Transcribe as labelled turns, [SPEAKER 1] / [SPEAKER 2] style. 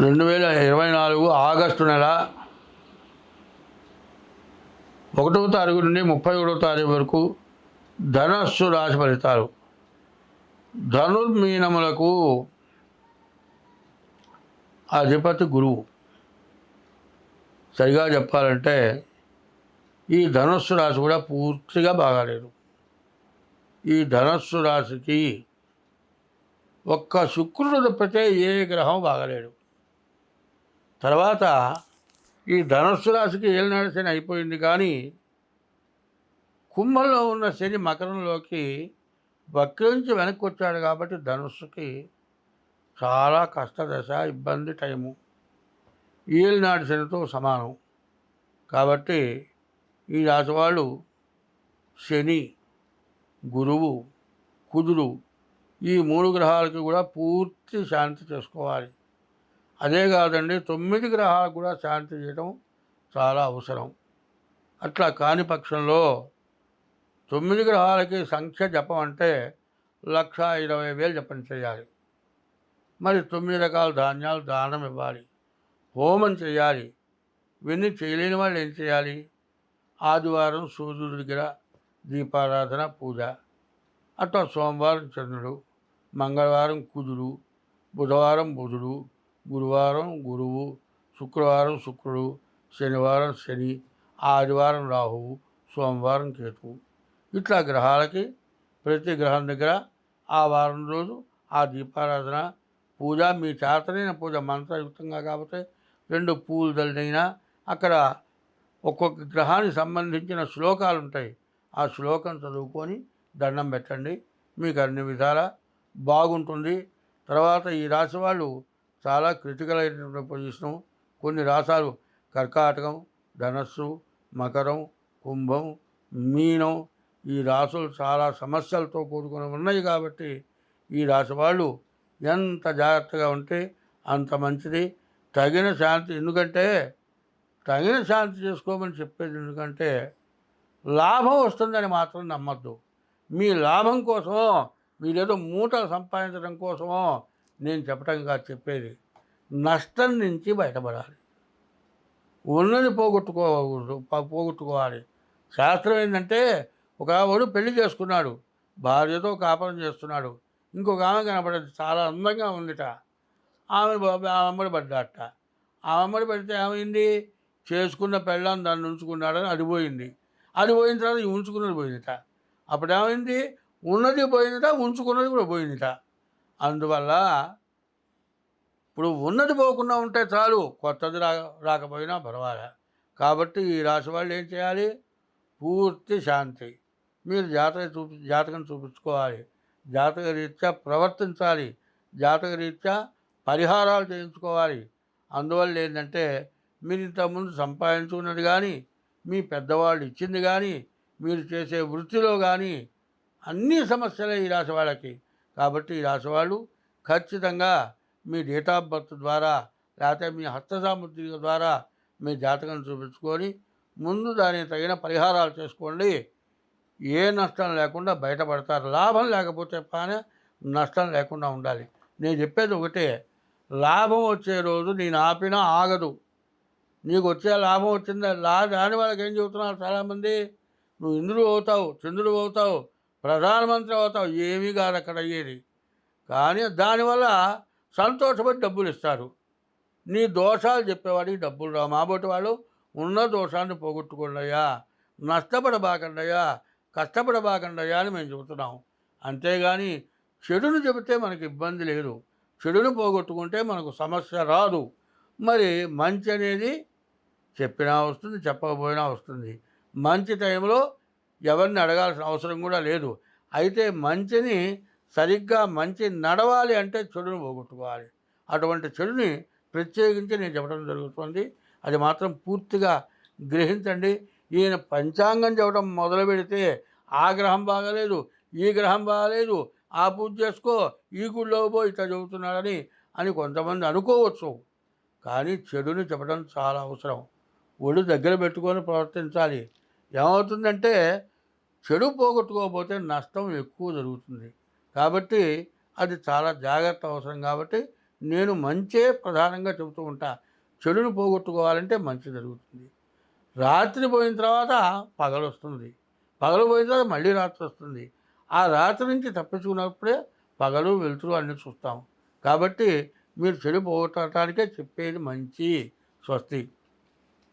[SPEAKER 1] 2024 August నెల 1వ తారీఖు నుండి 31వ తారీఖు వరకు ధనస్సు రాశి ఫలితాలు. ధనుర్మీనములకు అధిపతి గురువు. సరిగా చెప్పాలంటే ఈ ధనస్సు రాశి కూడా పూర్తిగా బాగాలేదు. ఈ ధనస్సు రాశికి ఒక్క శుక్రుడు తప్పితే ఏ గ్రహం బాగలేడు. తర్వాత ఈ ధనస్సు రాశికి ఏలినాడు శని అయిపోయింది, కానీ కుంభంలో ఉన్న శని మకరంలోకి వక్రించి వెనక్కి వచ్చాడు. కాబట్టి ధనుస్సుకి చాలా కష్టదశ, ఇబ్బంది టైము. ఏలినాడు శనితో సమానం. కాబట్టి ఈ రాశి వాళ్ళు శని, గురువు, కుజుడు ఈ 3 గ్రహాలకి కూడా పూర్తి శాంతి చేసుకోవాలి. అదే కాదండి, 9 గ్రహాలకు కూడా శాంతి చేయడం చాలా అవసరం. అట్లా కాని పక్షంలో 9 గ్రహాలకి సంఖ్య జపం అంటే 1,20,000 జపం చేయాలి. మరి 9 రకాల ధాన్యాలు దానం ఇవ్వాలి, హోమం చేయాలి. ఇవన్నీ చేయలేని వాళ్ళు ఏం చేయాలి? ఆదివారం సూర్యుడి దగ్గర దీపారాధన, పూజ. అట్లా సోమవారం చంద్రుడు, మంగళవారం కుజుడు, బుధవారం బుధుడు, గురువారం గురువు, శుక్రవారం శుక్రుడు, శనివారం శని, ఆదివారం రాహువు, సోమవారం కేతువు. ఇట్లా గ్రహాలకి ప్రతి గ్రహం దగ్గర ఆ వారం రోజు ఆ దీపారాధన, పూజ, మీ చేతనైన పూజ మంత్రయుక్తంగా కాకపోతే 2 పూలు దళినైనా అక్కడ ఒక్కొక్క గ్రహానికి సంబంధించిన శ్లోకాలు ఉంటాయి. ఆ శ్లోకం చదువుకొని దండం పెట్టండి, మీకు అన్ని విధాలా బాగుంటుంది. తర్వాత ఈ రాశి వాళ్ళు చాలా క్రిటికల్ అయినటువంటి పొజిషను. కొన్ని రాశాలు కర్కాటకం, ధనస్సు, మకరం, కుంభం, మీనం ఈ రాశులు చాలా సమస్యలతో కూడుకొని ఉన్నాయి. కాబట్టి ఈ రాశి వాళ్ళు ఎంత జాగ్రత్తగా ఉంటే అంత మంచిది. తగిన శాంతి, ఎందుకంటే తగిన శాంతి చేసుకోమని చెప్పేది. ఎందుకంటే లాభం వస్తుందని మాత్రం నమ్మద్దు. మీ లాభం కోసమో మీరేదో మూటలు సంపాదించడం కోసమో నేను చెప్పటం కాదు చెప్పేది. నష్టం నుంచి బయటపడాలి, ఉన్నది పోగొట్టుకోవాలి. శాస్త్రం ఏంటంటే, ఒక వాడు పెళ్లి చేసుకున్నాడు, భార్యతో కాపురం చేస్తున్నాడు. ఇంకొక ఆమె కనపడేది, చాలా అందంగా ఉందిట. ఆమె అమ్మడి పడ్డాట. ఆ అమ్మడి పడితే ఏమైంది? చేసుకున్న పెళ్ళాన్ని దాన్ని ఉంచుకున్నాడని అది పోయింది. అది పోయిన తర్వాత ఉంచుకున్నది పోయిందిట. అప్పుడు ఏమైంది? ఉన్నది పోయిందిట, ఉంచుకున్నది కూడా పోయిందిట. అందువల్ల ఇప్పుడు ఉన్నది పోకుండా ఉంటే చాలు, కొత్తది రాకపోయినా పర్వాలే. కాబట్టి ఈ రాశి వాళ్ళు ఏం చేయాలి? పూర్తి శాంతి. మీరు జాతకం చూపించుకోవాలి, జాతక రీత్యా ప్రవర్తించాలి, జాతక రీత్యా పరిహారాలు చేయించుకోవాలి. అందువల్ల ఏంటంటే, మీరు ఇంతకుముందు సంపాదించుకున్నది కానీ, మీ పెద్దవాళ్ళు ఇచ్చింది కానీ, మీరు చేసే వృత్తిలో కానీ అన్ని సమస్యలే ఈ రాశి వాళ్ళకి. కాబట్టి ఈ రాశి వాళ్ళు ఖచ్చితంగా మీ డేట్ ఆఫ్ బర్త్ ద్వారా లేకపోతే మీ హస్తసాముద్రిక ద్వారా మీ జాతకం చూపించుకొని ముందు దానికి తగిన పరిహారాలు చేసుకోండి. ఏ నష్టం లేకుండా బయటపడతారు. లాభం లేకపోతే కానీ నష్టం లేకుండా ఉండాలి. నేను చెప్పేది ఒకటే, లాభం వచ్చే రోజు నేను ఆపినా ఆగదు. నీకు వచ్చే లాభం వచ్చిందా దాని వాళ్ళకి ఏం చెబుతున్నారు చాలామంది? నువ్వు ఇంద్రుడు అవుతావు, చంద్రుడు అవుతావు, ప్రధానమంత్రి అవుతావు. ఏమీ కాదు అక్కడ అయ్యేది. కానీ దానివల్ల సంతోషపడి డబ్బులు ఇస్తారు. నీ దోషాలు చెప్పేవాడికి డబ్బులు రావు. మాబోటి వాళ్ళు ఉన్న దోషాన్ని పోగొట్టుకోండియా, నష్టపడబాకండియా, కష్టపడబాకండియా అని మేము చెబుతున్నాం. అంతేగాని చెడును చెబితే మనకి ఇబ్బంది లేదు. చెడును పోగొట్టుకుంటే మనకు సమస్య రాదు. మరి మంచి అనేది చెప్పినా వస్తుంది, చెప్పకపోయినా వస్తుంది. మంచి టైంలో ఎవరిని అడగాల్సిన అవసరం కూడా లేదు. అయితే మంచిని సరిగ్గా మంచి నడవాలి అంటే చెడును పోగొట్టుకోవాలి. అటువంటి చెడుని ప్రత్యేకించి నేను చెప్పడం జరుగుతుంది. అది మాత్రం పూర్తిగా గ్రహించండి. ఈయన పంచాంగం చెప్పడం మొదలు పెడితే ఆ గ్రహం బాగాలేదు, ఈ గ్రహం బాగాలేదు, ఆ పూజ చేసుకో, ఈ గుళ్ళో పోయి ఇట్లా చెబుతున్నాడని కొంతమంది అనుకోవచ్చు. కానీ చెడుని చెప్పడం చాలా అవసరం. ఒళ్ళు దగ్గర పెట్టుకొని ప్రవర్తించాలి. ఏమవుతుందంటే, చెడు పోగొట్టుకోకపోతే నష్టం ఎక్కువ జరుగుతుంది. కాబట్టి అది చాలా జాగ్రత్త అవసరం. కాబట్టి నేను మంచే ప్రధానంగా చెబుతూ ఉంటా. చెడును పోగొట్టుకోవాలంటే మంచి జరుగుతుంది. రాత్రి పోయిన తర్వాత పగలొస్తుంది. పగలు పోయిన తర్వాత మళ్ళీ రాత్రొస్తుంది. ఆ రాత్రి నుంచి తప్పించుకున్నప్పుడే పగలు, వెలుతురు అన్నీ చూస్తాం. కాబట్టి మీరు చెడు పోగొట్టడానికే చెప్పేది మంచి. స్వస్తి.